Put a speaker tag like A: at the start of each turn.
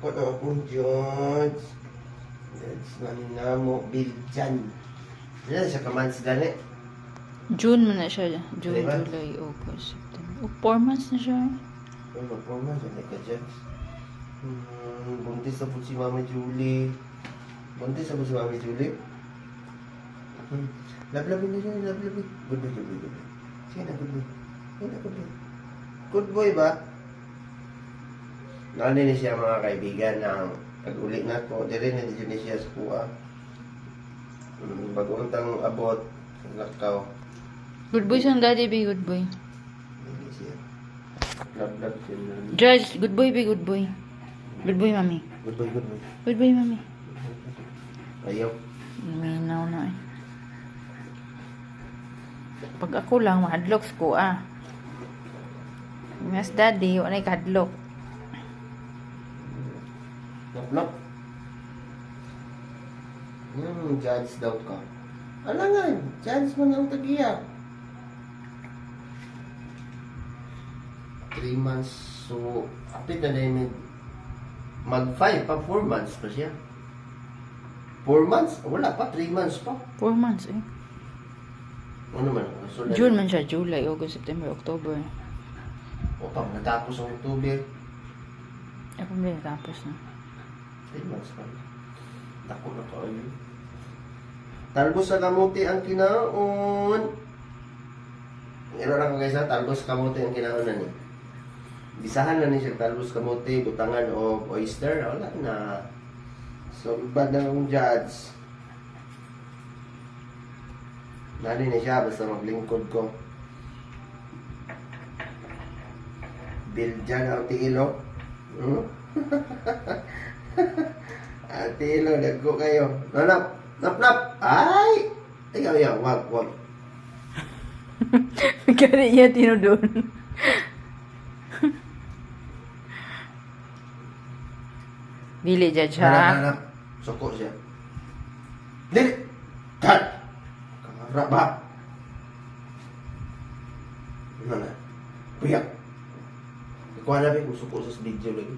A: Ako na akong George. That's manamo Biljan. Yan siya kamans gani.
B: June man na siya. June,
A: Diba?
B: July, August, September. 4 months na siya.
A: Ay, magpama siya ka George. Buntis na po si Mama Julie. Buntis na po si Mama Julie. Lablabin na siya, lablabin. Good boy, good boy, good boy. Sige na, good boy. Sige na, good boy. Good boy ba? Naalala siya mga kaibigan ng pag-uli na ko. Dili na dito siya sa kuha. Bagong tang abot. Lakaw.
B: Good boy siyang daddy, be good boy.
A: Dili siya. Lab-lab siya.
B: Judge, good boy, be good boy. Good boy, mami.
A: Good boy, good boy.
B: Good boy, mami.
A: Ayaw.
B: Minaw na eh. Pag ako lang, mahadlok ko Mas daddy, wala kahadlok.
A: Knock-knock. Judge daw ka. Alangan, judge mo ng tagiya. 3 months, so, apit na namin. Mag-5 pa, 4 months pa siya. 4 months? Wala pa, 3 months pa.
B: 4 months eh.
A: Ano man? So,
B: June man siya, July, August, September, October.
A: O pang natapos ang October.
B: Ako may tapos na.
A: 3 months pa. Dako na ka ayun. Talbos sa kamuti ang kinaon. Iro lang ko guys ha, talbos sa kamuti ang kinaon na ni. Bisahan na ni siya talbos kamuti, butangan o oyster. Wala na. So, bad na akong judge. Nani na siya, basta maglingkod ko. Biljan ang tiilo. Tiilo, nagko kayo. Nanap, nap. Ay! Ayaw, wag.
B: Kaya niya tinudon. Dili, Judge, ha?
A: Nanap. Soko siya. Dili! Cut! Kamara ba? Ano na? Puyak! Ikuha na ba kung suko sa video lagi?